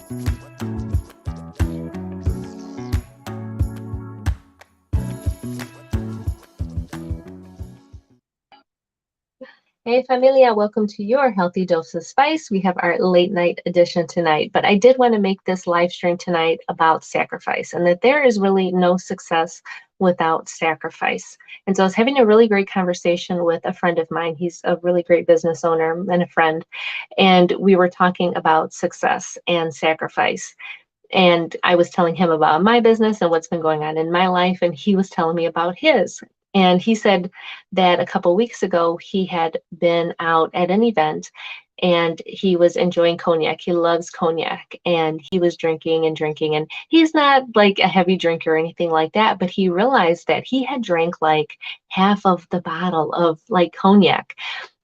Hey familia, welcome to your Healthy Dose of Spice. We have our late night edition tonight, but I did want to make this live stream tonight about sacrifice and that there is really no success without sacrifice. And so I was having a really great conversation with a friend of mine. He's a really great business owner and a friend. And we were talking about success and sacrifice. And I was telling him about my business and what's been going on in my life, and he was telling me about his. And he said that a couple weeks ago he had been out at an event and he was enjoying cognac. He loves cognac and he was drinking and drinking. And he's not like a heavy drinker or anything like that, but he realized that he had drank like half of the bottle of like cognac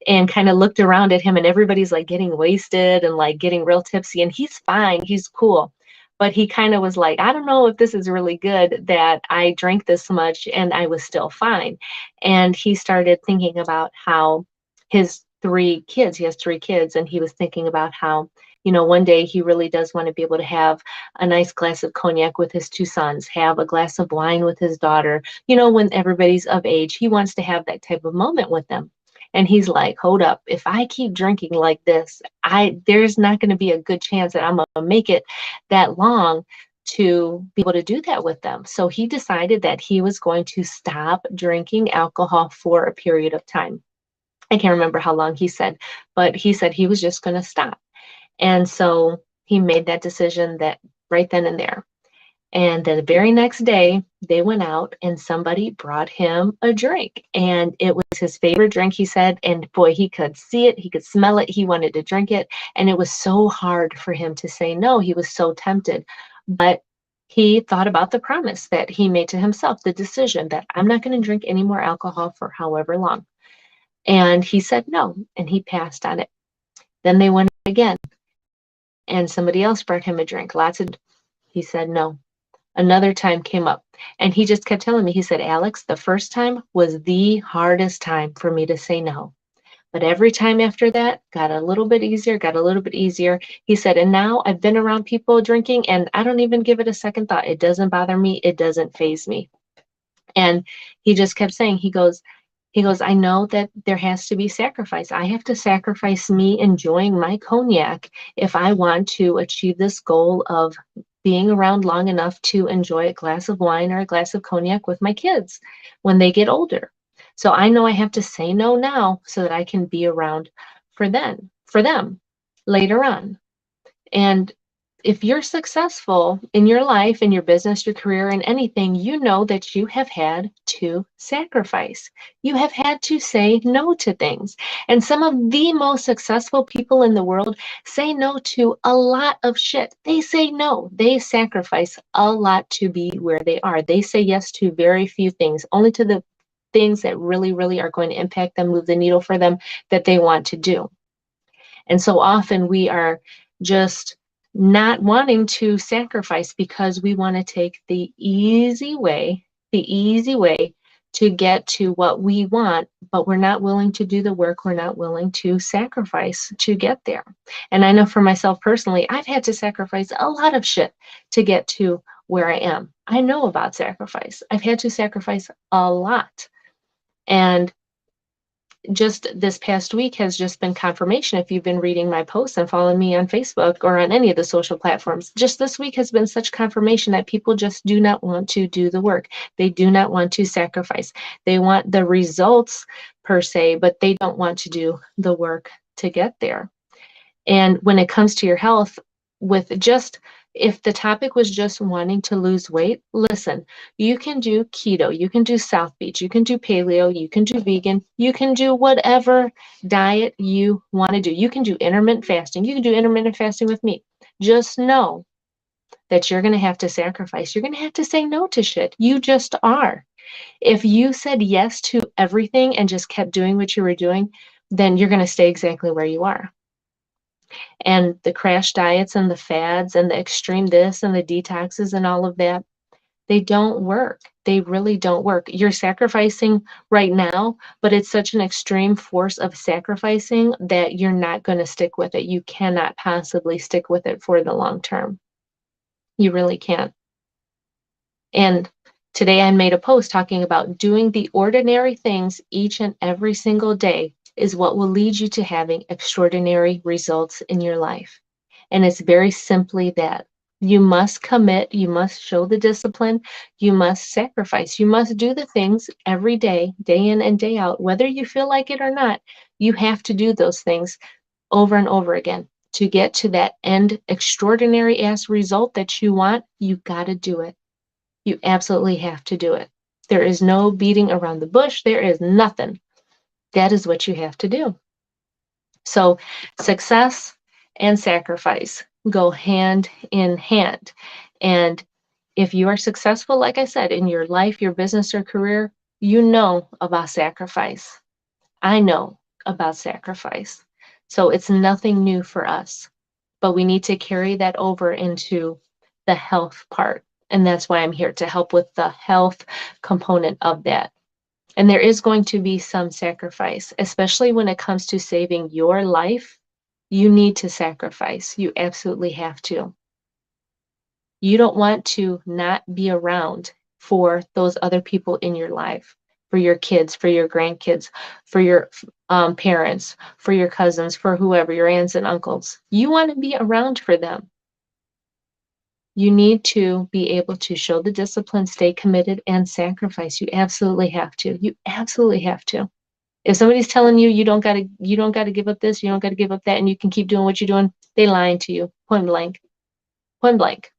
and kind of looked around at him, and everybody's like getting wasted and like getting real tipsy, and he's fine, he's cool. But he kind of was like, I don't know if this is really good that I drank this much and I was still fine. And he started thinking about how his three kids, he has three kids, and he was thinking about how, one day he really does want to be able to have a nice glass of cognac with his two sons, have a glass of wine with his daughter, when everybody's of age. He wants to have that type of moment with them. And he's like, hold up, if I keep drinking like this, there's not going to be a good chance that I'm going to make it that long to be able to do that with them. So he decided that he was going to stop drinking alcohol for a period of time. I can't remember how long he said, but he said he was just going to stop. And so he made that decision that right then and there. And the very next day, they went out and somebody brought him a drink. And it was his favorite drink, he said. And boy, he could see it, he could smell it, he wanted to drink it. And it was so hard for him to say no. He was so tempted. But he thought about the promise that he made to himself, the decision that I'm not going to drink any more alcohol for however long. And he said no, and he passed on it. Then they went again, and somebody else brought him a drink. He said no. Another time came up, and he just kept telling me, he said, Alex, the first time was the hardest time for me to say no. But every time after that got a little bit easier, got a little bit easier. He said, and now I've been around people drinking and I don't even give it a second thought. It doesn't bother me. It doesn't faze me. And he just kept saying, he goes, I know that there has to be sacrifice. I have to sacrifice me enjoying my cognac if I want to achieve this goal of being around long enough to enjoy a glass of wine or a glass of cognac with my kids when they get older. So I know I have to say no now so that I can be around for them later on. And if you're successful in your life, in your business, your career, in anything, you know that you have had to sacrifice. You have had to say no to things. And some of the most successful people in the world say no to a lot of shit. They say no. They sacrifice a lot to be where they are. They say yes to very few things, only to the things that really, really are going to impact them, move the needle for them, that they want to do. And so often we are just not wanting to sacrifice because we want to take the easy way to get to what we want, but we're not willing to do the work. We're not willing to sacrifice to get there. And I know for myself personally, I've had to sacrifice a lot of shit to get to where I am. I know about sacrifice. I've had to sacrifice a lot. And just this past week has just been confirmation. If you've been reading my posts and following me on Facebook or on any of the social platforms, just this week has been such confirmation that people just do not want to do the work. They do not want to sacrifice. They want the results per se, but they don't want to do the work to get there. And when it comes to your health, if the topic was just wanting to lose weight, listen, you can do keto, you can do South Beach, you can do paleo, you can do vegan, you can do whatever diet you want to do. You can do intermittent fasting. You can do intermittent fasting with me. Just know that you're going to have to sacrifice. You're going to have to say no to shit. You just are. If you said yes to everything and just kept doing what you were doing, then you're going to stay exactly where you are. And the crash diets and the fads and the extreme this and the detoxes and all of that, They don't work. They really don't work. You're sacrificing right now, but it's such an extreme force of sacrificing that you're not going to stick with it. You cannot possibly stick with it for the long term. You really can't. And today I made a post talking about doing the ordinary things each and every single day is what will lead you to having extraordinary results in your life. And it's very simply that. You must commit, you must show the discipline, you must sacrifice, you must do the things every day, day in and day out, whether you feel like it or not. You have to do those things over and over again to get to that end extraordinary ass result that you want. You got to do it. You absolutely have to do it. There is no beating around the bush. There is nothing. That is what you have to do. So success and sacrifice go hand in hand. And if you are successful, like I said, in your life, your business, or career, you know about sacrifice. I know about sacrifice. So it's nothing new for us, but we need to carry that over into the health part. And that's why I'm here to help with the health component of that. And there is going to be some sacrifice, especially when it comes to saving your life. You need to sacrifice. You absolutely have to. You don't want to not be around for those other people in your life, for your kids, for your grandkids, for your parents, for your cousins, for whoever, your aunts and uncles. You want to be around for them. You need to be able to show the discipline, stay committed, and sacrifice. You absolutely have to. You absolutely have to. If somebody's telling you you don't gotta give up this, you don't gotta give up that, and you can keep doing what you're doing, they lying to you. Point blank. Point blank.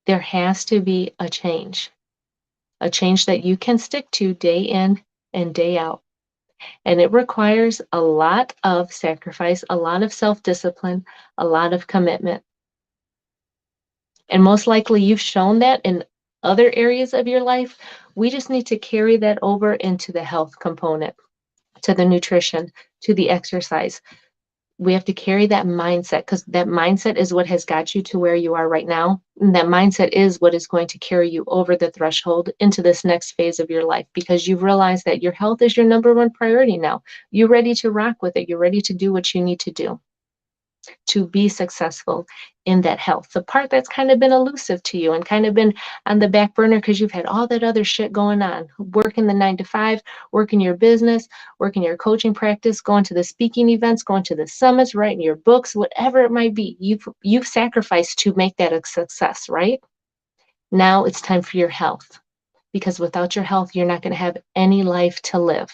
There has to be a change that you can stick to day in and day out. And it requires a lot of sacrifice, a lot of self-discipline, a lot of commitment. And most likely you've shown that in other areas of your life. We just need to carry that over into the health component, to the nutrition, to the exercise. We have to carry that mindset, because that mindset is what has got you to where you are right now. And that mindset is what is going to carry you over the threshold into this next phase of your life, because you've realized that your health is your number one priority now. You're ready to rock with it. You're ready to do what you need to do to be successful in that health. The part that's kind of been elusive to you and kind of been on the back burner because you've had all that other shit going on, working the 9 to 5, working your business, working your coaching practice, going to the speaking events, going to the summits, writing your books, whatever it might be. You've sacrificed to make that a success, right? Now it's time for your health, because without your health, you're not going to have any life to live.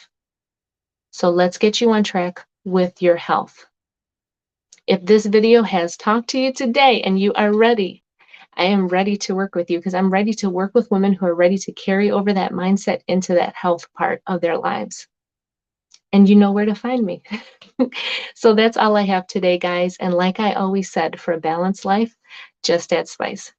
So let's get you on track with your health. If this video has talked to you today and you are ready, I am ready to work with you, because I'm ready to work with women who are ready to carry over that mindset into that health part of their lives. And you know where to find me. So that's all I have today, guys. And like I always said, for a balanced life, just add spice.